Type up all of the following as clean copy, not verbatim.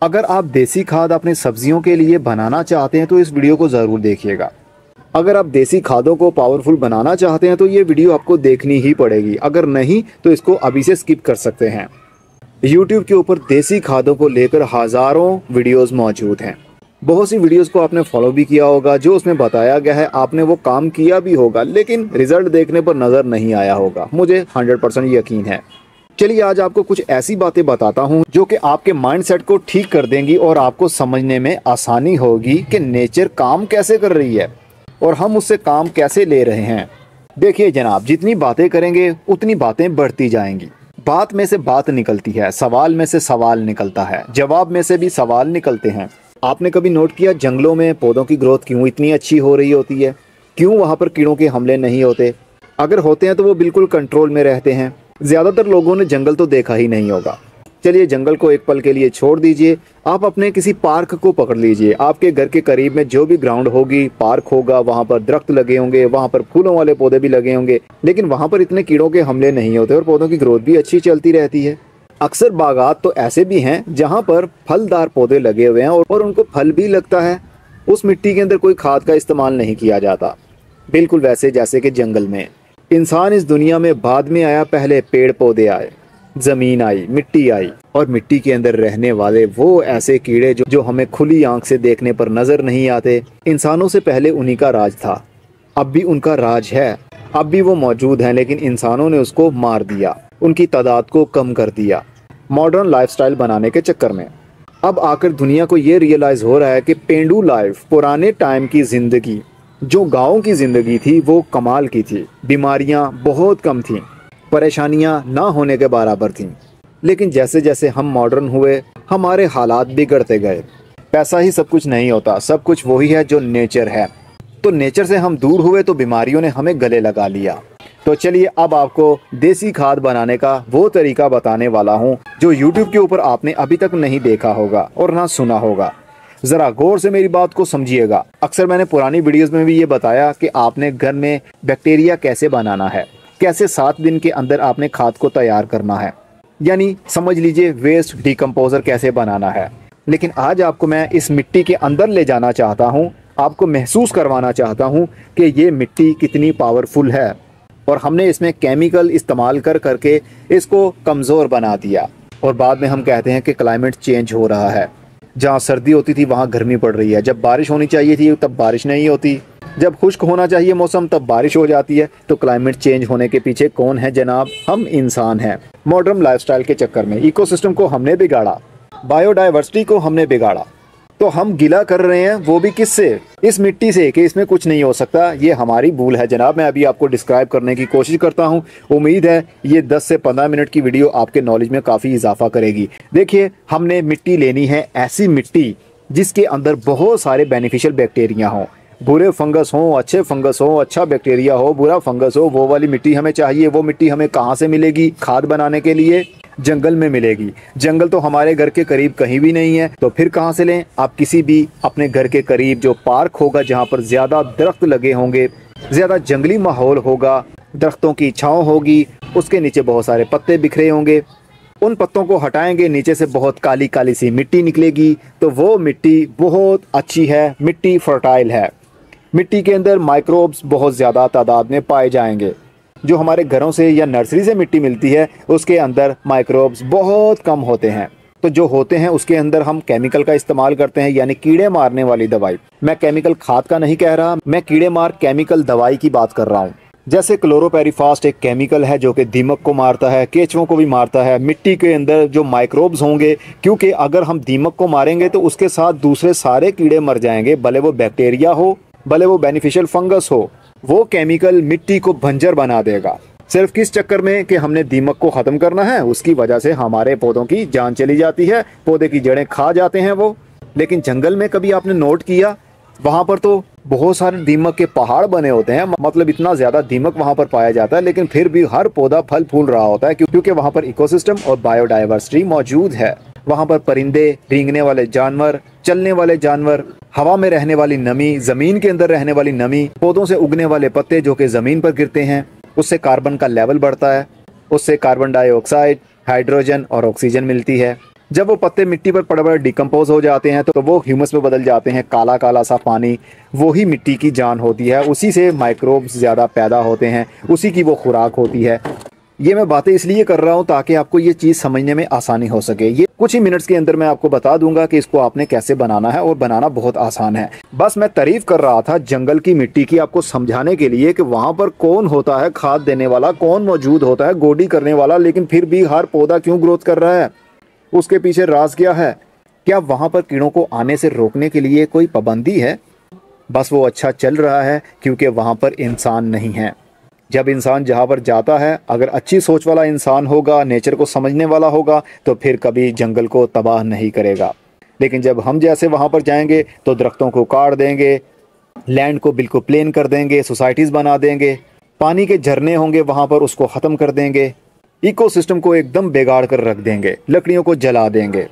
अगर आप देसी खाद अपनी सब्जियों के लिए बनाना चाहते हैं तो इस वीडियो को ज़रूर देखिएगा। अगर आप देसी खादों को पावरफुल बनाना चाहते हैं तो ये वीडियो आपको देखनी ही पड़ेगी, अगर नहीं तो इसको अभी से स्किप कर सकते हैं। YouTube के ऊपर देसी खादों को लेकर हज़ारों वीडियोस मौजूद हैं। बहुत सी वीडियोस को आपने फॉलो भी किया होगा, जो उसमें बताया गया है आपने वो काम किया भी होगा, लेकिन रिजल्ट देखने पर नज़र नहीं आया होगा। मुझे 100% यकीन है। चलिए आज आपको कुछ ऐसी बातें बताता हूँ जो कि आपके माइंडसेट को ठीक कर देंगी और आपको समझने में आसानी होगी कि नेचर काम कैसे कर रही है और हम उससे काम कैसे ले रहे हैं। देखिए जनाब, जितनी बातें करेंगे उतनी बातें बढ़ती जाएंगी। बात में से बात निकलती है, सवाल में से सवाल निकलता है, जवाब में से भी सवाल निकलते हैं। आपने कभी नोट किया जंगलों में पौधों की ग्रोथ क्यों इतनी अच्छी हो रही होती है? क्यों वहाँ पर कीड़ों के हमले नहीं होते? अगर होते हैं तो वो बिल्कुल कंट्रोल में रहते हैं। ज़्यादातर लोगों ने जंगल तो देखा ही नहीं होगा। चलिए जंगल को एक पल के लिए छोड़ दीजिए, आप अपने किसी पार्क को पकड़ लीजिए। आपके घर के करीब में जो भी ग्राउंड होगी, पार्क होगा, वहाँ पर दरख्त लगे होंगे, वहाँ पर फूलों वाले पौधे भी लगे होंगे, लेकिन वहाँ पर इतने कीड़ों के हमले नहीं होते और पौधों की ग्रोथ भी अच्छी चलती रहती है। अक्सर बागात तो ऐसे भी हैं जहाँ पर फलदार पौधे लगे हुए हैं और उनको फल भी लगता है। उस मिट्टी के अंदर कोई खाद का इस्तेमाल नहीं किया जाता, बिल्कुल वैसे जैसे कि जंगल में। इंसान इस दुनिया में बाद में आया, पहले पेड़ पौधे आए, जमीन आई, मिट्टी आई, और मिट्टी के अंदर रहने वाले वो ऐसे कीड़े जो हमें खुली आंख से देखने पर नजर नहीं आते, इंसानों से पहले उन्हीं का राज था। अब भी उनका राज है, अब भी वो मौजूद हैं, लेकिन इंसानों ने उसको मार दिया, उनकी तादाद को कम कर दिया मॉडर्न लाइफस्टाइल बनाने के चक्कर में। अब आकर दुनिया को ये रियलाइज हो रहा है कि पेंडू लाइफ, पुराने टाइम की जिंदगी, जो गाँव की जिंदगी थी, वो कमाल की थी। बीमारियाँ बहुत कम थीं, परेशानियां ना होने के बराबर थीं। लेकिन जैसे जैसे हम मॉडर्न हुए, हमारे हालात बिगड़ते गए। पैसा ही सब कुछ नहीं होता, सब कुछ वही है जो नेचर है। तो नेचर से हम दूर हुए तो बीमारियों ने हमें गले लगा लिया। तो चलिए अब आपको देसी खाद बनाने का वो तरीका बताने वाला हूँ जो YouTube के ऊपर आपने अभी तक नहीं देखा होगा और ना सुना होगा। ज़रा गौर से मेरी बात को समझिएगा। अक्सर मैंने पुरानी वीडियोज़ में भी ये बताया कि आपने घर में बैक्टीरिया कैसे बनाना है, कैसे 7 दिन के अंदर आपने खाद को तैयार करना है, यानी समझ लीजिए वेस्ट डिकम्पोजर कैसे बनाना है। लेकिन आज आपको मैं इस मिट्टी के अंदर ले जाना चाहता हूँ, आपको महसूस करवाना चाहता हूँ कि ये मिट्टी कितनी पावरफुल है और हमने इसमें केमिकल इस्तेमाल कर करके इसको कमज़ोर बना दिया। और बाद में हम कहते हैं कि क्लाइमेट चेंज हो रहा है। जहाँ सर्दी होती थी वहाँ गर्मी पड़ रही है, जब बारिश होनी चाहिए थी तब बारिश नहीं होती, जब खुश्क होना चाहिए मौसम तब बारिश हो जाती है। तो क्लाइमेट चेंज होने के पीछे कौन है जनाब? हम इंसान हैं। मॉडर्न लाइफस्टाइल के चक्कर में इकोसिस्टम को हमने बिगाड़ा, बायोडाइवर्सिटी को हमने बिगाड़ा। तो हम गिला कर रहे हैं, वो भी किससे? इस मिट्टी से, कि इसमें कुछ नहीं हो सकता। ये हमारी भूल है जनाब। मैं अभी आपको डिस्क्राइब करने की कोशिश करता हूँ। उम्मीद है ये 10 से 15 मिनट की वीडियो आपके नॉलेज में काफ़ी इजाफा करेगी। देखिए, हमने मिट्टी लेनी है, ऐसी मिट्टी जिसके अंदर बहुत सारे बेनिफिशियल बैक्टीरिया हों, बुरे फंगस हो, अच्छे फंगस हो, अच्छा बैक्टीरिया हो, बुरा फंगस हो, वो वाली मिट्टी हमें चाहिए। वो मिट्टी हमें कहाँ से मिलेगी खाद बनाने के लिए? जंगल में मिलेगी। जंगल तो हमारे घर के करीब कहीं भी नहीं है, तो फिर कहाँ से लें? आप किसी भी अपने घर के करीब जो पार्क होगा, जहाँ पर ज़्यादा दरख्त लगे होंगे, ज़्यादा जंगली माहौल होगा, दरख्तों की छाँव होगी, उसके नीचे बहुत सारे पत्ते बिखरे होंगे, उन पत्तों को हटाएंगे, नीचे से बहुत काली काली सी मिट्टी निकलेगी। तो वो मिट्टी बहुत अच्छी है, मिट्टी फर्टाइल है। मिट्टी के अंदर माइक्रोब्स बहुत ज़्यादा तादाद में पाए जाएंगे। जो हमारे घरों से या नर्सरी से मिट्टी मिलती है उसके अंदर माइक्रोब्स बहुत कम होते हैं। तो जो होते हैं उसके अंदर हम केमिकल का इस्तेमाल करते हैं, यानी कीड़े मारने वाली दवाई। मैं केमिकल खाद का नहीं कह रहा, मैं कीड़े मार केमिकल दवाई की बात कर रहा हूँ। जैसे क्लोरोपेरिफास्ट एक केमिकल है जो कि दीमक को मारता है, केंचुओं को भी मारता है। मिट्टी के अंदर जो माइक्रोब्स होंगे, क्योंकि अगर हम दीमक को मारेंगे तो उसके साथ दूसरे सारे कीड़े मर जाएंगे, भले वो बैक्टीरिया हो, भले वो बेनिफिशियल फंगस हो। वो केमिकल मिट्टी को बंजर बना देगा। सिर्फ किस चक्कर में कि हमने दीमक को ख़त्म करना है, उसकी वजह से हमारे पौधों की जान चली जाती है, पौधे की जड़ें खा जाते हैं वो। लेकिन जंगल में कभी आपने नोट किया, वहाँ पर तो बहुत सारे दीमक के पहाड़ बने होते हैं, मतलब इतना ज़्यादा दीमक वहाँ पर पाया जाता है, लेकिन फिर भी हर पौधा फल फूल रहा होता है, क्योंकि वहाँ पर इकोसिस्टम और बायोडाइवर्सिटी मौजूद है। वहाँ पर परिंदे, रेंगने वाले जानवर, चलने वाले जानवर, हवा में रहने वाली नमी, ज़मीन के अंदर रहने वाली नमी, पौधों से उगने वाले पत्ते जो कि ज़मीन पर गिरते हैं, उससे कार्बन का लेवल बढ़ता है, उससे कार्बन डाइऑक्साइड, हाइड्रोजन और ऑक्सीजन मिलती है। जब वो पत्ते मिट्टी पर पड़ पड़ डिकम्पोज हो जाते हैं तो वो ह्यूमस में बदल जाते हैं, काला काला सा पानी। वही मिट्टी की जान होती है, उसी से माइक्रोब्स ज़्यादा पैदा होते हैं, उसी की वो खुराक होती है। ये मैं बातें इसलिए कर रहा हूँ ताकि आपको ये चीज़ समझने में आसानी हो सके। ये कुछ ही मिनट्स के अंदर मैं आपको बता दूंगा कि इसको आपने कैसे बनाना है, और बनाना बहुत आसान है। बस मैं तारीफ कर रहा था जंगल की मिट्टी की, आपको समझाने के लिए कि वहाँ पर कौन होता है खाद देने वाला, कौन मौजूद होता है गोडी करने वाला, लेकिन फिर भी हर पौधा क्यों ग्रोथ कर रहा है, उसके पीछे राज क्या है। क्या वहाँ पर कीड़ों को आने से रोकने के लिए कोई पाबंदी है? बस वो अच्छा चल रहा है क्योंकि वहाँ पर इंसान नहीं है। जब इंसान जहाँ पर जाता है, अगर अच्छी सोच वाला इंसान होगा, नेचर को समझने वाला होगा, तो फिर कभी जंगल को तबाह नहीं करेगा। लेकिन जब हम जैसे वहाँ पर जाएंगे तो दरख्तों को काट देंगे, लैंड को बिल्कुल प्लेन कर देंगे, सोसाइटीज़ बना देंगे, पानी के झरने होंगे वहाँ पर उसको ख़त्म कर देंगे, इकोसिस्टम को एकदम बिगाड़ कर रख देंगे, लकड़ियों को जला देंगे,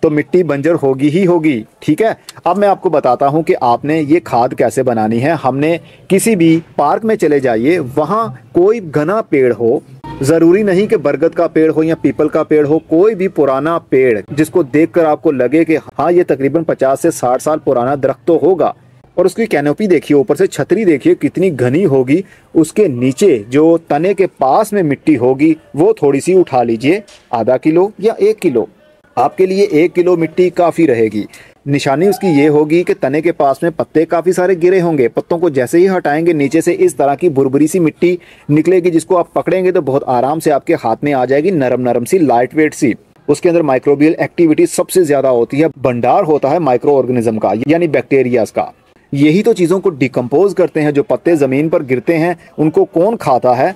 तो मिट्टी बंजर होगी ही होगी। ठीक है, अब मैं आपको बताता हूँ कि आपने ये खाद कैसे बनानी है। हमने किसी भी पार्क में चले जाइए, वहाँ कोई घना पेड़ हो, ज़रूरी नहीं कि बरगद का पेड़ हो या पीपल का पेड़ हो, कोई भी पुराना पेड़ जिसको देखकर आपको लगे कि हाँ ये तकरीबन 50 से 60 साल पुराना दरख्त तो होगा, और उसकी कैनोपी देखिए, ऊपर से छतरी देखिए कितनी घनी होगी, उसके नीचे जो तने के पास में मिट्टी होगी वो थोड़ी सी उठा लीजिए, आधा किलो या 1 किलो। आपके लिए 1 किलो मिट्टी काफ़ी रहेगी। निशानी उसकी ये होगी कि तने के पास में पत्ते काफ़ी सारे गिरे होंगे, पत्तों को जैसे ही हटाएंगे नीचे से इस तरह की बुरबुरी सी मिट्टी निकलेगी, जिसको आप पकड़ेंगे तो बहुत आराम से आपके हाथ में आ जाएगी, नरम नरम सी, लाइट वेट सी। उसके अंदर माइक्रोबियल एक्टिविटी सबसे ज़्यादा होती है, भंडार होता है माइक्रो ऑर्गेनिज्म का, यानी बैक्टीरियाज का। यही तो चीज़ों को डिकम्पोज करते हैं। जो पत्ते ज़मीन पर गिरते हैं उनको कौन खाता है?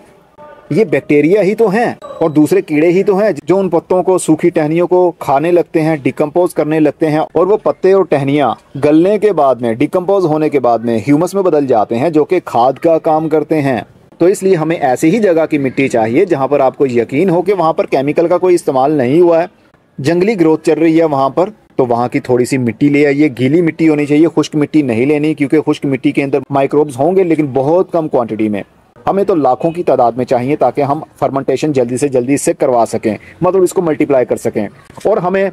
ये बैक्टीरिया ही तो हैं, और दूसरे कीड़े ही तो हैं जो उन पत्तों को, सूखी टहनियों को खाने लगते हैं, डिकम्पोज करने लगते हैं, और वो पत्ते और टहनियाँ गलने के बाद में, डिकम्पोज होने के बाद में ह्यूमस में बदल जाते हैं, जो कि खाद का काम करते हैं। तो इसलिए हमें ऐसी ही जगह की मिट्टी चाहिए जहाँ पर आपको यकीन हो कि वहाँ पर केमिकल का कोई इस्तेमाल नहीं हुआ है, जंगली ग्रोथ चल रही है वहाँ पर। तो वहाँ की थोड़ी सी मिट्टी ले आइए, गीली मिट्टी होनी चाहिए, खुश्क मिट्टी नहीं लेनी, क्योंकि खुश्क मिट्टी के अंदर माइक्रोब्स होंगे लेकिन बहुत कम क्वांटिटी में। हमें तो लाखों की तादाद में चाहिए ताकि हम फर्मेंटेशन जल्दी से जल्दी इससे करवा सकें, मतलब इसको मल्टीप्लाई कर सकें। और हमें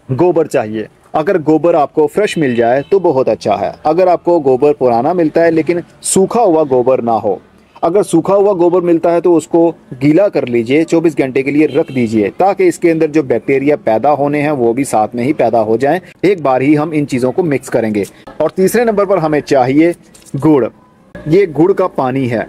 गोबर चाहिए। अगर गोबर आपको फ्रेश मिल जाए तो बहुत अच्छा है। अगर आपको गोबर पुराना मिलता है लेकिन सूखा हुआ गोबर ना हो, अगर सूखा हुआ गोबर मिलता है तो उसको गीला कर लीजिए, 24 घंटे के लिए रख दीजिए, ताकि इसके अंदर जो बैक्टीरिया पैदा होने हैं वो भी साथ में ही पैदा हो जाएं। एक बार ही हम इन चीज़ों को मिक्स करेंगे। और तीसरे नंबर पर हमें चाहिए गुड़। ये गुड़ का पानी है।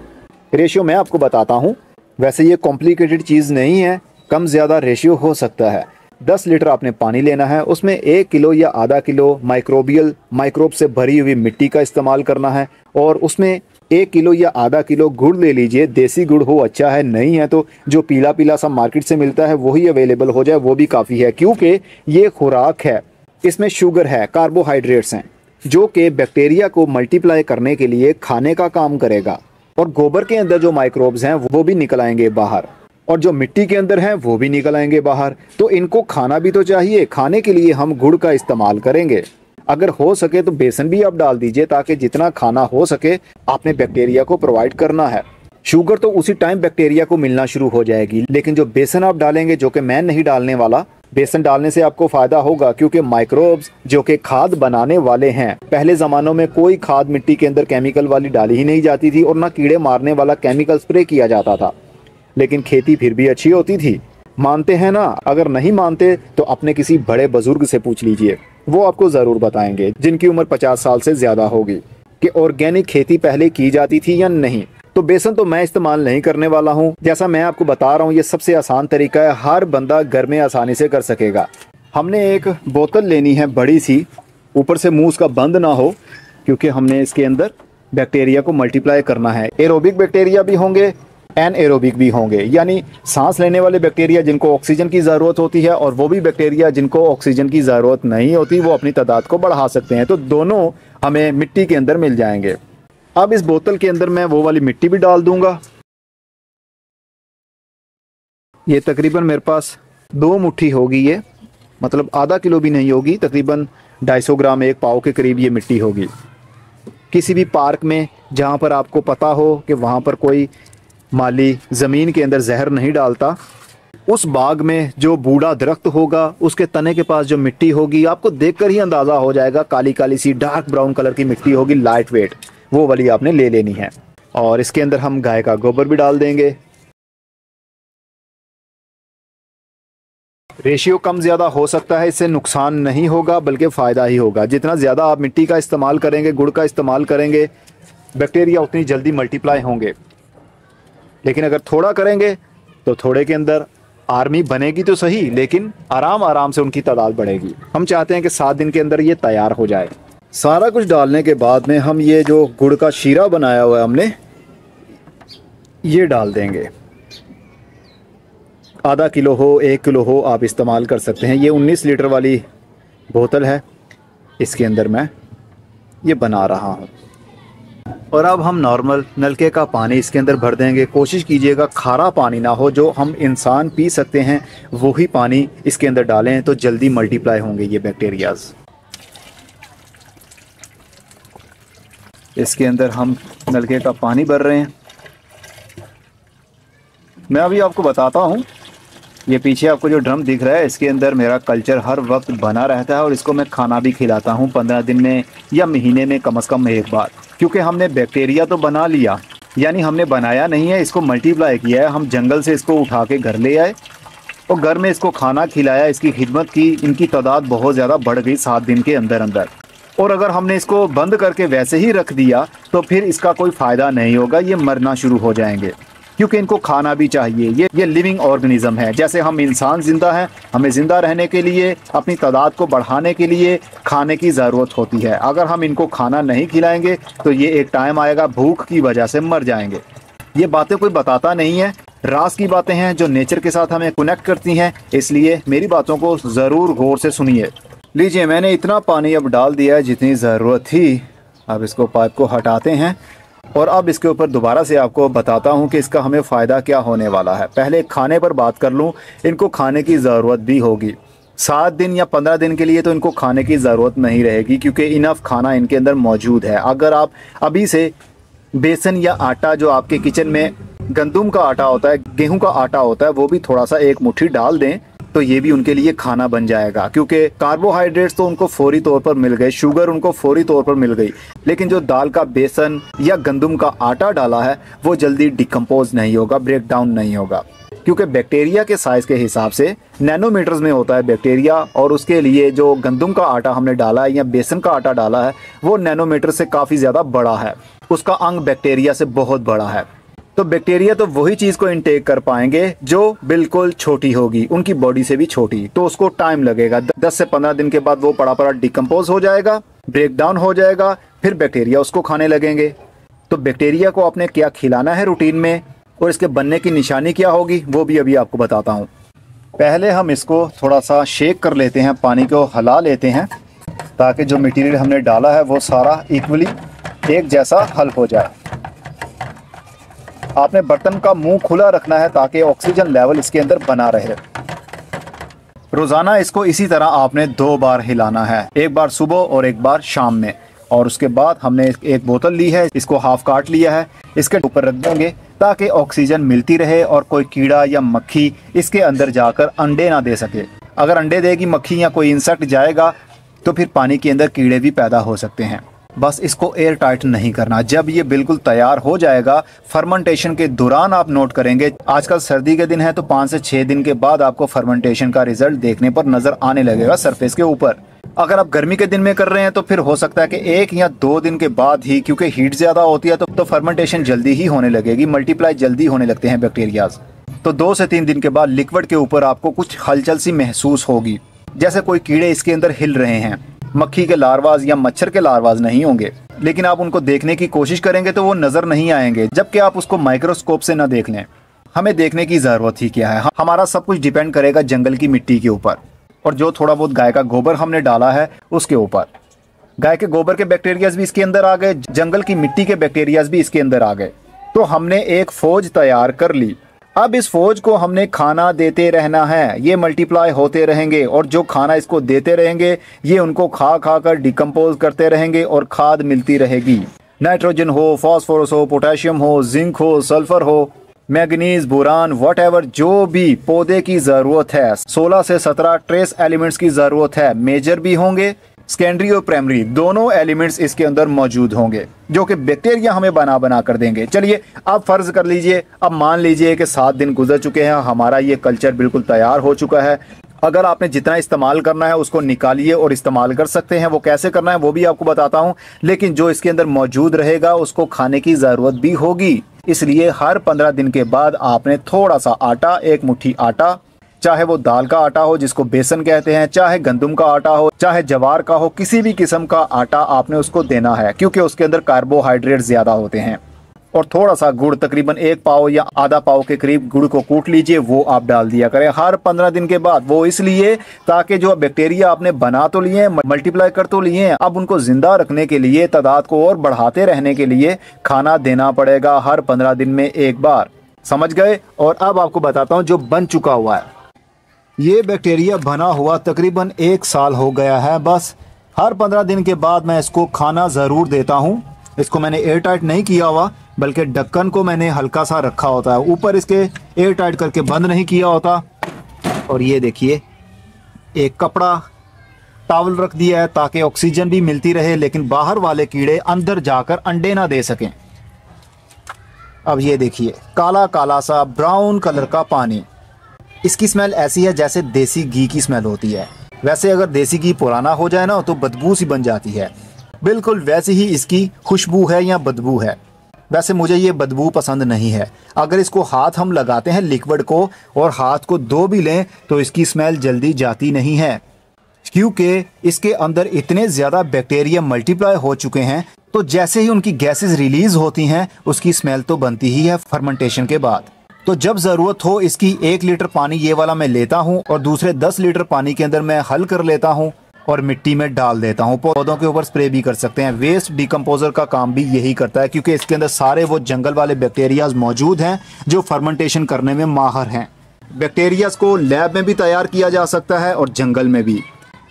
रेशियो मैं आपको बताता हूँ, वैसे ये कॉम्प्लिकेटेड चीज़ नहीं है, कम ज़्यादा रेशियो हो सकता है। 10 लीटर आपने पानी लेना है, उसमें 1 किलो या आधा किलो माइक्रोब से भरी हुई मिट्टी का इस्तेमाल करना है, और उसमें 1 किलो या आधा किलो गुड़ ले लीजिए। देसी गुड़ हो अच्छा है, नहीं है तो जो पीला पीला सा मार्केट से मिलता है वही अवेलेबल हो जाए, वो भी काफ़ी है, क्योंकि ये खुराक है। इसमें शुगर है, कार्बोहाइड्रेट्स हैं, जो कि बैक्टीरिया को मल्टीप्लाई करने के लिए खाने का काम करेगा। और गोबर के अंदर जो माइक्रोब्स हैं वो भी निकल आएंगे बाहर, और जो मिट्टी के अंदर हैं वो भी निकल आएंगे बाहर। तो इनको खाना भी तो चाहिए, खाने के लिए हम गुड़ का इस्तेमाल करेंगे। अगर हो सके तो बेसन भी आप डाल दीजिए, ताकि जितना खाना हो सके आपने बैक्टीरिया को प्रोवाइड करना है। शुगर तो उसी टाइम बैक्टीरिया को मिलना शुरू हो जाएगी, लेकिन जो बेसन आप डालेंगे, जो कि मैं नहीं डालने वाला, बेसन डालने से आपको फायदा होगा, क्योंकि माइक्रोब्स जो कि खाद बनाने वाले हैं, पहले ज़मानों में कोई खाद मिट्टी के अंदर केमिकल वाली डाली ही नहीं जाती थी, और ना कीड़े मारने वाला केमिकल स्प्रे किया जाता था, लेकिन खेती फिर भी अच्छी होती थी। मानते हैं ना? अगर नहीं मानते तो अपने किसी बड़े बुजुर्ग से पूछ लीजिए, वो आपको ज़रूर बताएंगे, जिनकी उम्र 50 साल से ज़्यादा होगी, कि ऑर्गेनिक खेती पहले की जाती थी या नहीं। तो बेसन तो मैं इस्तेमाल नहीं करने वाला हूँ। जैसा मैं आपको बता रहा हूँ, ये सबसे आसान तरीका है, हर बंदा घर में आसानी से कर सकेगा। हमने एक बोतल लेनी है बड़ी सी, ऊपर से मुंह उसका बंद ना हो, क्योंकि हमने इसके अंदर बैक्टीरिया को मल्टीप्लाई करना है। एरोबिक बैक्टीरिया भी होंगे, एनएरोबिक भी होंगे, यानी सांस लेने वाले बैक्टीरिया जिनको ऑक्सीजन की ज़रूरत होती है, और वो भी बैक्टीरिया जिनको ऑक्सीजन की ज़रूरत नहीं होती, वो अपनी तादाद को बढ़ा सकते हैं। तो दोनों हमें मिट्टी के अंदर मिल जाएंगे। अब इस बोतल के अंदर मैं वो वाली मिट्टी भी डाल दूंगा। ये तकरीबन मेरे पास 2 मुट्ठी होगी, ये मतलब आधा किलो भी नहीं होगी, तकरीबन 250 ग्राम, 1 पाव के करीब ये मिट्टी होगी। किसी भी पार्क में जहाँ पर आपको पता हो कि वहाँ पर कोई माली ज़मीन के अंदर जहर नहीं डालता, उस बाग में जो बूढ़ा दरख्त होगा उसके तने के पास जो मिट्टी होगी, आपको देखकर ही अंदाज़ा हो जाएगा, काली काली सी डार्क ब्राउन कलर की मिट्टी होगी, लाइट वेट, वो वाली आपने ले लेनी है। और इसके अंदर हम गाय का गोबर भी डाल देंगे। रेशियो कम ज़्यादा हो सकता है, इससे नुकसान नहीं होगा बल्कि फ़ायदा ही होगा। जितना ज़्यादा आप मिट्टी का इस्तेमाल करेंगे, गुड़ का इस्तेमाल करेंगे, बैक्टीरिया उतनी जल्दी मल्टीप्लाई होंगे। लेकिन अगर थोड़ा करेंगे तो थोड़े के अंदर आर्मी बनेगी तो सही, लेकिन आराम आराम से उनकी तादाद बढ़ेगी। हम चाहते हैं कि 7 दिन के अंदर ये तैयार हो जाए। सारा कुछ डालने के बाद में हम ये जो गुड़ का शीरा बनाया हुआ है हमने, ये डाल देंगे। आधा किलो हो 1 किलो हो आप इस्तेमाल कर सकते हैं। ये 19 लीटर वाली बोतल है, इसके अंदर मैं ये बना रहा हूँ। और अब हम नॉर्मल नलके का पानी इसके अंदर भर देंगे। कोशिश कीजिएगा खारा पानी ना हो, जो हम इंसान पी सकते हैं वही पानी इसके अंदर डालें, तो जल्दी मल्टीप्लाई होंगे ये बैक्टीरियाज। इसके अंदर हम नलके का पानी भर रहे हैं। मैं अभी आपको बताता हूँ, ये पीछे आपको जो ड्रम दिख रहा है, इसके अंदर मेरा कल्चर हर वक्त बना रहता है और इसको मैं खाना भी खिलाता हूँ 15 दिन में या महीने में कम से कम एक बार। क्योंकि हमने बैक्टीरिया तो बना लिया, यानी हमने बनाया नहीं है, इसको मल्टीप्लाई किया है। हम जंगल से इसको उठा के घर ले आए और घर में इसको खाना खिलाया, इसकी खिदमत की, इनकी तादाद बहुत ज़्यादा बढ़ गई 7 दिन के अंदर अंदर। और अगर हमने इसको बंद करके वैसे ही रख दिया तो फिर इसका कोई फ़ायदा नहीं होगा, ये मरना शुरू हो जाएंगे। क्योंकि इनको खाना भी चाहिए, ये लिविंग ऑर्गेनिज्म है। जैसे हम इंसान ज़िंदा हैं, हमें ज़िंदा रहने के लिए, अपनी तादाद को बढ़ाने के लिए खाने की ज़रूरत होती है। अगर हम इनको खाना नहीं खिलाएंगे तो ये एक टाइम आएगा भूख की वजह से मर जाएंगे। ये बातें कोई बताता नहीं है, राज की बातें हैं जो नेचर के साथ हमें कनेक्ट करती हैं, इसलिए मेरी बातों को ज़रूर गौर से सुनिए। लीजिए, मैंने इतना पानी अब डाल दिया है जितनी ज़रूरत थी। अब इसको पाइप को हटाते हैं और अब इसके ऊपर दोबारा से आपको बताता हूँ कि इसका हमें फ़ायदा क्या होने वाला है। पहले खाने पर बात कर लूँ, इनको खाने की ज़रूरत भी होगी। 7 दिन या 15 दिन के लिए तो इनको खाने की ज़रूरत नहीं रहेगी, क्योंकि इनफ खाना इनके अंदर मौजूद है। अगर आप अभी से बेसन या आटा, जो आपके किचन में गंदम का आटा होता है, गेहूं का आटा होता है, वो भी थोड़ा सा 1 मुट्ठी डाल दें तो ये भी उनके लिए खाना बन जाएगा। क्योंकि कार्बोहाइड्रेट्स तो उनको फौरी तौर पर मिल गए, शुगर उनको फौरी तौर पर मिल गई, लेकिन जो दाल का बेसन या गंदम का आटा डाला है वो जल्दी डिकम्पोज नहीं होगा, ब्रेक डाउन नहीं होगा। क्योंकि बैक्टीरिया के साइज़ के हिसाब से नैनोमीटर्स में होता है बैक्टीरिया, और उसके लिए जो गंदम का आटा हमने डाला है या बेसन का आटा डाला है वो नैनोमीटर से काफ़ी ज़्यादा बड़ा है, उसका अंग बैक्टीरिया से बहुत बड़ा है। तो बैक्टीरिया तो वही चीज़ को इनटेक कर पाएंगे जो बिल्कुल छोटी होगी, उनकी बॉडी से भी छोटी, तो उसको टाइम लगेगा। 10 से 15 दिन के बाद वो पड़ा पड़ा डिकम्पोज हो जाएगा, ब्रेक डाउन हो जाएगा, फिर बैक्टीरिया उसको खाने लगेंगे। तो बैक्टीरिया को आपने क्या खिलाना है रूटीन में और इसके बनने की निशानी क्या होगी वो भी अभी आपको बताता हूँ। पहले हम इसको थोड़ा सा शेक कर लेते हैं, पानी को हिला लेते हैं ताकि जो मटीरियल हमने डाला है वो सारा इक्वली एक जैसा हल हो जाए। आपने बर्तन का मुंह खुला रखना है ताकि ऑक्सीजन लेवल इसके अंदर बना रहे। रोज़ाना इसको इसी तरह आपने 2 बार हिलाना है, एक बार सुबह और एक बार शाम में। और उसके बाद हमने एक बोतल ली है, इसको हाफ काट लिया है, इसके ऊपर रख देंगे ताकि ऑक्सीजन मिलती रहे और कोई कीड़ा या मक्खी इसके अंदर जाकर अंडे ना दे सके। अगर अंडे देगी मक्खी या कोई इंसेक्ट जाएगा तो फिर पानी के अंदर कीड़े भी पैदा हो सकते हैं। बस इसको एयर टाइट नहीं करना। जब ये बिल्कुल तैयार हो जाएगा, फर्मेंटेशन के दौरान आप नोट करेंगे, आजकल सर्दी के दिन है तो 5 से 6 दिन के बाद आपको फर्मेंटेशन का रिजल्ट देखने पर नजर आने लगेगा सरफेस के ऊपर। अगर आप गर्मी के दिन में कर रहे हैं तो फिर हो सकता है कि 1 या 2 दिन के बाद ही, क्योंकि हीट ज्यादा होती है तो फर्मेंटेशन जल्दी ही होने लगेगी, मल्टीप्लाई जल्दी होने लगते हैं बैक्टीरियाज। तो 2 से 3 दिन के बाद लिक्विड के ऊपर आपको कुछ हलचल सी महसूस होगी, जैसे कोई कीड़े इसके अंदर हिल रहे हैं। मक्खी के लार्वाज या मच्छर के लार्वाज नहीं होंगे, लेकिन आप उनको देखने की कोशिश करेंगे तो वो नजर नहीं आएंगे, जबकि आप उसको माइक्रोस्कोप से ना देख लें। हमें देखने की जरूरत ही क्या है, हमारा सब कुछ डिपेंड करेगा जंगल की मिट्टी के ऊपर और जो थोड़ा बहुत गाय का गोबर हमने डाला है उसके ऊपर। गाय के गोबर के बैक्टीरियाज भी इसके अंदर आ गए, जंगल की मिट्टी के बैक्टीरियाज भी इसके अंदर आ गए। तो हमने एक फौज तैयार कर ली। अब इस फौज को हमने खाना देते रहना है, ये मल्टीप्लाई होते रहेंगे और जो खाना इसको देते रहेंगे ये उनको खा खा कर डिकम्पोज करते रहेंगे और खाद मिलती रहेगी। नाइट्रोजन हो, फास्फोरस हो, पोटेशियम हो, जिंक हो, सल्फर हो, मैग्नीज, बोरान, वॉटएवर जो भी पौधे की जरूरत है, 16 से 17 ट्रेस एलिमेंट्स की जरूरत है। मेजर भी होंगे, सेकेंडरी और प्राइमरी दोनों एलिमेंट्स इसके अंदर मौजूद होंगे जो कि बैक्टीरिया हमें बना कर देंगे। चलिए अब फर्ज कर लीजिए, अब मान लीजिए कि 7 दिन गुजर चुके हैं, हमारा ये कल्चर बिल्कुल तैयार हो चुका है। अगर आपने जितना इस्तेमाल करना है उसको निकालिए और इस्तेमाल कर सकते हैं। वो कैसे करना है वो भी आपको बताता हूँ, लेकिन जो इसके अंदर मौजूद रहेगा उसको खाने की ज़रूरत भी होगी। इसलिए हर 15 दिन के बाद आपने थोड़ा सा आटा, 1 मुट्ठी आटा, चाहे वो दाल का आटा हो जिसको बेसन कहते हैं, चाहे गंदम का आटा हो, चाहे जवार का हो, किसी भी किस्म का आटा आपने उसको देना है क्योंकि उसके अंदर कार्बोहाइड्रेट ज़्यादा होते हैं। और थोड़ा सा गुड़, तकरीबन 1 पाव या आधा पाव के करीब गुड़ को कूट लीजिए, वो आप डाल दिया करें हर 15 दिन के बाद। वो इसलिए ताकि जो बैक्टीरिया आपने बना तो लिए, मल्टीप्लाई कर तो लिए, अब उनको जिंदा रखने के लिए, तादाद को और बढ़ाते रहने के लिए खाना देना पड़ेगा हर 15 दिन में 1 बार। समझ गए? और अब आपको बताता हूँ जो बन चुका हुआ है। ये बैक्टीरिया बना हुआ तकरीबन 1 साल हो गया है। बस हर 15 दिन के बाद मैं इसको खाना ज़रूर देता हूँ। इसको मैंने एयर टाइट नहीं किया हुआ, बल्कि ढक्कन को मैंने हल्का सा रखा होता है, ऊपर इसके एयर टाइट करके बंद नहीं किया होता। और ये देखिए, एक कपड़ा, टॉवल रख दिया है ताकि ऑक्सीजन भी मिलती रहे, लेकिन बाहर वाले कीड़े अंदर जाकर अंडे ना दे सकें। अब ये देखिए, काला काला सा ब्राउन कलर का पानी, इसकी स्मेल ऐसी है जैसे देसी घी की स्मेल होती है। वैसे अगर देसी घी पुराना हो जाए ना तो बदबू सी बन जाती है, बिल्कुल वैसी ही इसकी खुशबू है या बदबू है। वैसे मुझे ये बदबू पसंद नहीं है। अगर इसको हाथ हम लगाते हैं लिक्विड को और हाथ को धो भी लें तो इसकी स्मेल जल्दी जाती नहीं है, क्योंकि इसके अंदर इतने ज़्यादा बैक्टीरिया मल्टीप्लाई हो चुके हैं। तो जैसे ही उनकी गैसेस रिलीज होती हैं उसकी स्मेल तो बनती ही है फर्मेंटेशन के बाद। तो जब ज़रूरत हो इसकी 1 लीटर पानी ये वाला मैं लेता हूँ और दूसरे 10 लीटर पानी के अंदर मैं हल कर लेता हूँ और मिट्टी में डाल देता हूँ। पौधों के ऊपर स्प्रे भी कर सकते हैं। वेस्ट डिकम्पोजर का काम भी यही करता है क्योंकि इसके अंदर सारे वो जंगल वाले बैक्टीरियाज मौजूद हैं जो फर्मेंटेशन करने में माहिर हैं। बैक्टीरियाज को लैब में भी तैयार किया जा सकता है और जंगल में भी।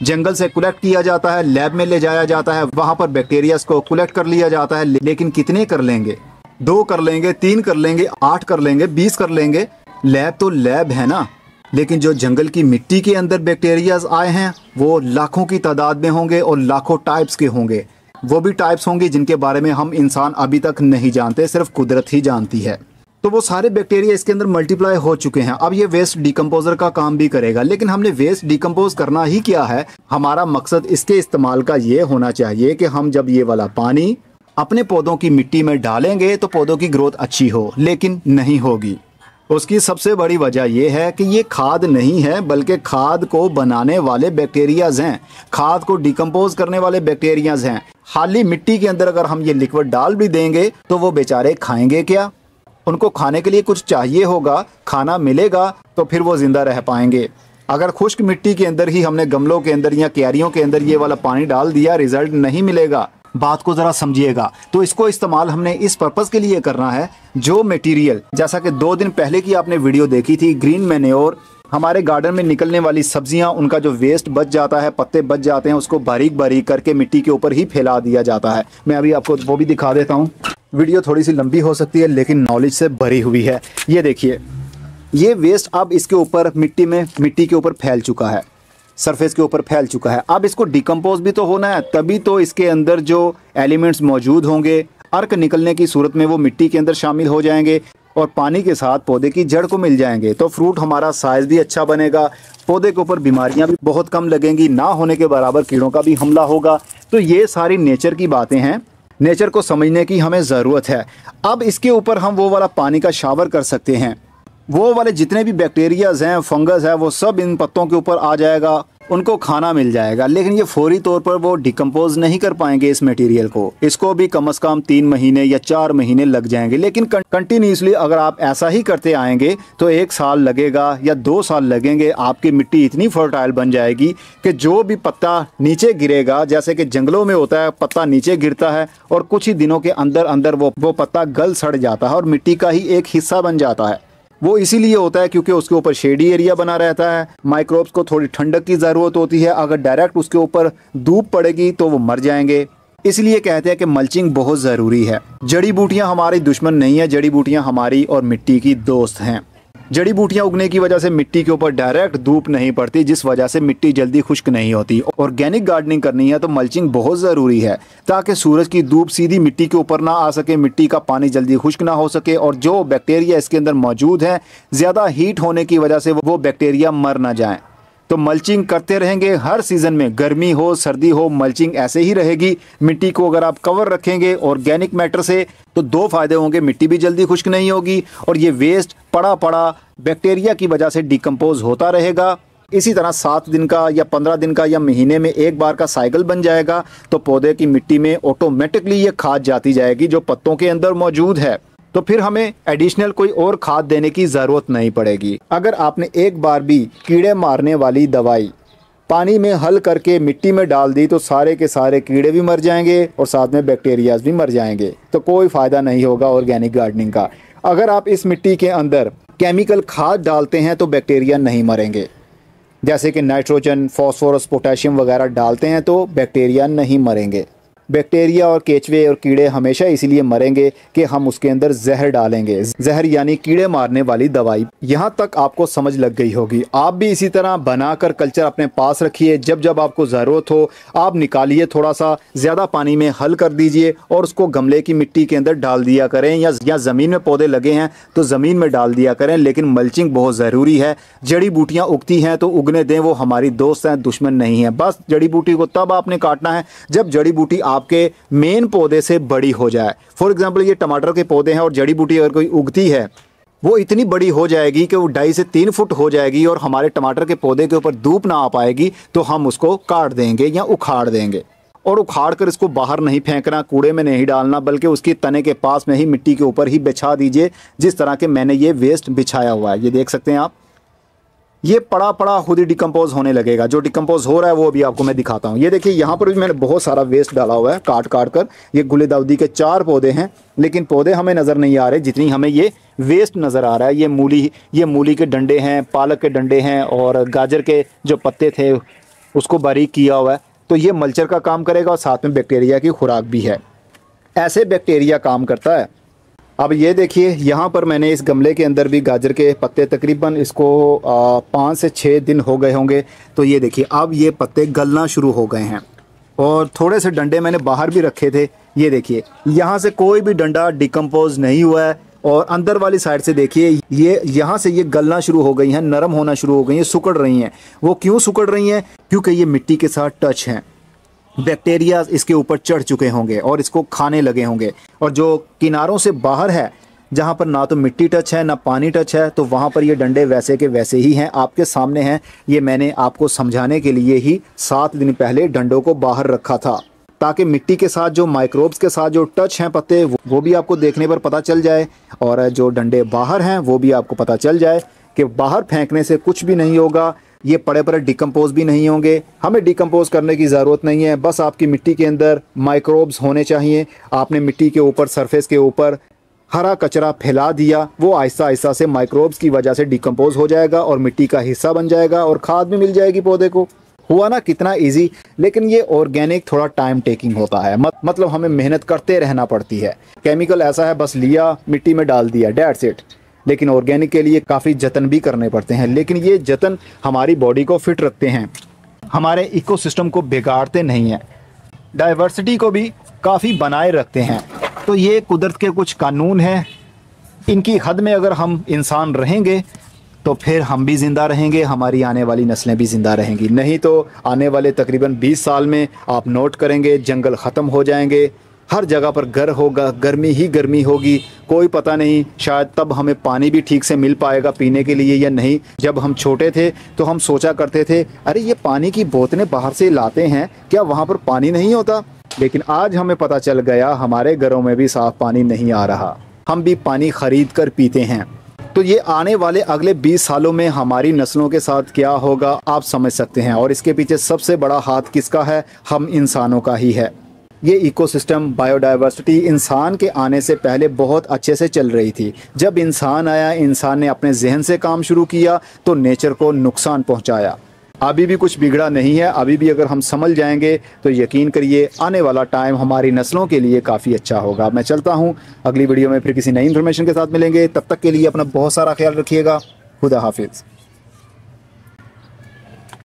जंगल से कलेक्ट किया जाता है, लैब में ले जाया जाता है, वहाँ पर बैक्टीरियाज को कलेक्ट कर लिया जाता है। लेकिन कितने कर लेंगे? 2 कर लेंगे, 3 कर लेंगे, 8 कर लेंगे, 20 कर लेंगे। लैब तो लैब है ना, लेकिन जो जंगल की मिट्टी के अंदर बैक्टीरियाज आए हैं वो लाखों की तादाद में होंगे और लाखों टाइप्स के होंगे। वो भी टाइप्स होंगे जिनके बारे में हम इंसान अभी तक नहीं जानते, सिर्फ कुदरत ही जानती है। तो वो सारे बैक्टीरिया इसके अंदर मल्टीप्लाई हो चुके हैं। अब ये वेस्ट डिकम्पोजर का काम भी करेगा, लेकिन हमने वेस्ट डिकम्पोज करना ही क्या है? हमारा मकसद इसके इस्तेमाल का ये होना चाहिए कि हम जब ये वाला पानी अपने पौधों की मिट्टी में डालेंगे तो पौधों की ग्रोथ अच्छी हो, लेकिन नहीं होगी। उसकी सबसे बड़ी वजह यह है कि ये खाद नहीं है, बल्कि खाद को बनाने वाले बैक्टीरियाज हैं, खाद को डिकम्पोज करने वाले बैक्टीरियाज हैं। खाली मिट्टी के अंदर अगर हम ये लिक्विड डाल भी देंगे तो वो बेचारे खाएंगे क्या? उनको खाने के लिए कुछ चाहिए होगा, खाना मिलेगा तो फिर वो जिंदा रह पाएंगे। अगर खुश्क मिट्टी के अंदर ही हमने गमलों के अंदर या क्यारियों के अंदर ये वाला पानी डाल दिया, रिजल्ट नहीं मिलेगा। बात को ज़रा समझिएगा। तो इसको इस्तेमाल हमने इस पर्पज़ के लिए करना है, जो मटेरियल, जैसा कि 2 दिन पहले की आपने वीडियो देखी थी, ग्रीन मैन्योर, हमारे गार्डन में निकलने वाली सब्जियां, उनका जो वेस्ट बच जाता है, पत्ते बच जाते हैं, उसको बारीक बारीक करके मिट्टी के ऊपर ही फैला दिया जाता है। मैं अभी आपको वो भी दिखा देता हूँ। वीडियो थोड़ी सी लंबी हो सकती है लेकिन नॉलेज से भरी हुई है। ये देखिए, ये वेस्ट अब इसके ऊपर मिट्टी के ऊपर फैल चुका है, सरफेस के ऊपर फैल चुका है। अब इसको डिकम्पोज भी तो होना है, तभी तो इसके अंदर जो एलिमेंट्स मौजूद होंगे, अर्क निकलने की सूरत में वो मिट्टी के अंदर शामिल हो जाएंगे और पानी के साथ पौधे की जड़ को मिल जाएंगे। तो फ्रूट हमारा साइज भी अच्छा बनेगा, पौधे के ऊपर बीमारियां भी बहुत कम लगेंगी, ना होने के बराबर कीड़ों का भी हमला होगा। तो ये सारी नेचर की बातें हैं, नेचर को समझने की हमें ज़रूरत है। अब इसके ऊपर हम वो वाला पानी का शावर कर सकते हैं। वो वाले जितने भी बैक्टीरियाज हैं, फंगस है, वो सब इन पत्तों के ऊपर आ जाएगा, उनको खाना मिल जाएगा। लेकिन ये फौरी तौर पर वो डिकम्पोज नहीं कर पाएंगे इस मटेरियल को। इसको भी कम से कम 3 महीने या 4 महीने लग जाएंगे। लेकिन कंटिन्यूसली अगर आप ऐसा ही करते आएंगे तो 1 साल लगेगा या 2 साल लगेंगे, आपकी मिट्टी इतनी फर्टाइल बन जाएगी कि जो भी पत्ता नीचे गिरेगा, जैसे कि जंगलों में होता है, पत्ता नीचे गिरता है और कुछ ही दिनों के अंदर अंदर वो पत्ता गल सड़ जाता है और मिट्टी का ही एक हिस्सा बन जाता है। वो इसीलिए होता है क्योंकि उसके ऊपर शेडी एरिया बना रहता है। माइक्रोब्स को थोड़ी ठंडक की ज़रूरत होती है। अगर डायरेक्ट उसके ऊपर धूप पड़ेगी तो वो मर जाएंगे। इसलिए कहते हैं कि मल्चिंग बहुत ज़रूरी है। जड़ी बूटियां हमारी दुश्मन नहीं है, जड़ी बूटियां हमारी और मिट्टी की दोस्त हैं। जड़ी बूटियां उगने की वजह से मिट्टी के ऊपर डायरेक्ट धूप नहीं पड़ती, जिस वजह से मिट्टी जल्दी खुश्क नहीं होती। ऑर्गेनिक गार्डनिंग करनी है तो मल्चिंग बहुत ज़रूरी है, ताकि सूरज की धूप सीधी मिट्टी के ऊपर ना आ सके, मिट्टी का पानी जल्दी खुश्क ना हो सके, और जो बैक्टीरिया इसके अंदर मौजूद है ज़्यादा हीट होने की वजह से वो बैक्टीरिया मर ना जाएँ। तो मल्चिंग करते रहेंगे हर सीज़न में, गर्मी हो सर्दी हो, मल्चिंग ऐसे ही रहेगी। मिट्टी को अगर आप कवर रखेंगे ऑर्गेनिक मैटर से तो दो फायदे होंगे, मिट्टी भी जल्दी खुश्क नहीं होगी और ये वेस्ट पड़ा पड़ा बैक्टीरिया की वजह से डिकम्पोज होता रहेगा। इसी तरह 7 दिन का या 15 दिन का या महीने में एक बार का साइकिल बन जाएगा, तो पौधे की मिट्टी में ऑटोमेटिकली ये खाद जाती जाएगी जो पत्तों के अंदर मौजूद है। तो फिर हमें एडिशनल कोई और खाद देने की ज़रूरत नहीं पड़ेगी। अगर आपने एक बार भी कीड़े मारने वाली दवाई पानी में हल करके मिट्टी में डाल दी तो सारे के सारे कीड़े भी मर जाएंगे और साथ में बैक्टीरियाज भी मर जाएंगे, तो कोई फ़ायदा नहीं होगा ऑर्गेनिक गार्डनिंग का। अगर आप इस मिट्टी के अंदर केमिकल खाद डालते हैं तो बैक्टीरिया नहीं मरेंगे, जैसे कि नाइट्रोजन, फास्फोरस, पोटेशियम वगैरह डालते हैं तो बैक्टीरिया नहीं मरेंगे। बैक्टीरिया और केचुए और कीड़े हमेशा इसलिए मरेंगे कि हम उसके अंदर जहर डालेंगे, जहर यानी कीड़े मारने वाली दवाई। यहाँ तक आपको समझ लग गई होगी। आप भी इसी तरह बनाकर कल्चर अपने पास रखिए, जब जब आपको ज़रूरत हो आप निकालिए, थोड़ा सा ज़्यादा पानी में हल कर दीजिए और उसको गमले की मिट्टी के अंदर डाल दिया करें, या ज़मीन में पौधे लगे हैं तो ज़मीन में डाल दिया करें। लेकिन मल्चिंग बहुत ज़रूरी है। जड़ी बूटियाँ उगती हैं तो उगने दें, वो हमारी दोस्त हैं, दुश्मन नहीं है। बस जड़ी बूटी को तब आपने काटना है जब जड़ी बूटी आपके मेन पौधे से बड़ी हो जाए। फॉर एग्जांपल ये टमाटर के पौधे हैं और जड़ी बूटी अगर कोई उगती है वो इतनी बड़ी हो जाएगी कि वो 2.5 से 3 फुट हो जाएगी और हमारे टमाटर के पौधे के ऊपर धूप ना आ पाएगी, तो हम उसको काट देंगे या उखाड़ देंगे। और उखाड़ कर इसको बाहर नहीं फेंकना, कूड़े में नहीं डालना, बल्कि उसकी तने के पास में ही मिट्टी के ऊपर ही बिछा दीजिए, जिस तरह के मैंने ये वेस्ट बिछाया हुआ है। ये देख सकते हैं आप, ये पड़ा पड़ा खुद ही डिकम्पोज होने लगेगा। जो डिकम्पोज हो रहा है वो अभी आपको मैं दिखाता हूँ। ये देखिए यहाँ पर भी मैंने बहुत सारा वेस्ट डाला हुआ है काट काट कर। ये गुले दाऊदी के 4 पौधे हैं, लेकिन पौधे हमें नज़र नहीं आ रहे जितनी हमें ये वेस्ट नज़र आ रहा है। ये मूली के डंडे हैं, पालक के डंडे हैं और गाजर के जो पत्ते थे उसको बारीक किया हुआ है। तो ये मल्चर का काम करेगा और साथ में बैक्टीरिया की खुराक भी है। ऐसे बैक्टीरिया काम करता है। अब ये देखिए यहाँ पर मैंने इस गमले के अंदर भी गाजर के पत्ते, तकरीबन इसको 5 से 6 दिन हो गए होंगे। तो ये देखिए अब ये पत्ते गलना शुरू हो गए हैं और थोड़े से डंडे मैंने बाहर भी रखे थे। ये देखिए यहाँ से कोई भी डंडा डिकम्पोज नहीं हुआ है और अंदर वाली साइड से देखिए ये यहाँ से ये गलना शुरू हो गई हैं, नरम होना शुरू हो गई हैं, सुकड़ रही हैं। वो क्यों सुकड़ रही हैं? क्योंकि ये मिट्टी के साथ टच हैं। बैक्टीरिया इसके ऊपर चढ़ चुके होंगे और इसको खाने लगे होंगे। और जो किनारों से बाहर है, जहाँ पर ना तो मिट्टी टच है ना पानी टच है, तो वहाँ पर ये डंडे वैसे के वैसे ही हैं, आपके सामने हैं। ये मैंने आपको समझाने के लिए ही 7 दिन पहले डंडों को बाहर रखा था, ताकि मिट्टी के साथ जो माइक्रोब्स के साथ जो टच हैं पत्ते, वो भी आपको देखने पर पता चल जाए और जो डंडे बाहर हैं वो भी आपको पता चल जाए कि बाहर फेंकने से कुछ भी नहीं होगा। ये पड़े पड़े डिकम्पोज भी नहीं होंगे। हमें डिकम्पोज करने की ज़रूरत नहीं है, बस आपकी मिट्टी के अंदर माइक्रोब्स होने चाहिए। आपने मिट्टी के ऊपर, सरफेस के ऊपर हरा कचरा फैला दिया, वो आहिस्ता आहिस्ता से माइक्रोब्स की वजह से डिकम्पोज हो जाएगा और मिट्टी का हिस्सा बन जाएगा और खाद भी मिल जाएगी पौधे को। हुआ ना कितना इजी। लेकिन ये ऑर्गेनिक थोड़ा टाइम टेकिंग होता है, मतलब हमें मेहनत करते रहना पड़ती है। केमिकल ऐसा है, बस लिया मिट्टी में डाल दिया, दैट्स इट। लेकिन ऑर्गेनिक के लिए काफ़ी जतन भी करने पड़ते हैं, लेकिन ये जतन हमारी बॉडी को फिट रखते हैं, हमारे इकोसिस्टम को बिगाड़ते नहीं हैं, डाइवर्सिटी को भी काफ़ी बनाए रखते हैं। तो ये कुदरत के कुछ कानून हैं, इनकी हद में अगर हम इंसान रहेंगे तो फिर हम भी ज़िंदा रहेंगे, हमारी आने वाली नस्लें भी ज़िंदा रहेंगी। नहीं तो आने वाले तकरीबन 20 साल में आप नोट करेंगे जंगल ख़त्म हो जाएंगे, हर जगह पर घर होगा, गर्मी ही गर्मी होगी, कोई पता नहीं शायद तब हमें पानी भी ठीक से मिल पाएगा पीने के लिए या नहीं। जब हम छोटे थे तो हम सोचा करते थे अरे ये पानी की बोतलें बाहर से लाते हैं, क्या वहाँ पर पानी नहीं होता? लेकिन आज हमें पता चल गया हमारे घरों में भी साफ़ पानी नहीं आ रहा, हम भी पानी ख़रीद कर पीते हैं। तो ये आने वाले अगले 20 सालों में हमारी नस्लों के साथ क्या होगा आप समझ सकते हैं। और इसके पीछे सबसे बड़ा हाथ किसका है? हम इंसानों का ही है। ये इकोसिस्टम, बायोडाइवर्सिटी इंसान के आने से पहले बहुत अच्छे से चल रही थी। जब इंसान आया, इंसान ने अपने जहन से काम शुरू किया तो नेचर को नुकसान पहुंचाया। अभी भी कुछ बिगड़ा नहीं है। अभी भी अगर हम समझ जाएंगे तो यकीन करिए आने वाला टाइम हमारी नस्लों के लिए काफ़ी अच्छा होगा। मैं चलता हूँ, अगली वीडियो में फिर किसी नई इन्फॉर्मेशन के साथ मिलेंगे। तब तक के लिए अपना बहुत सारा ख्याल रखिएगा। खुदा हाफिज़।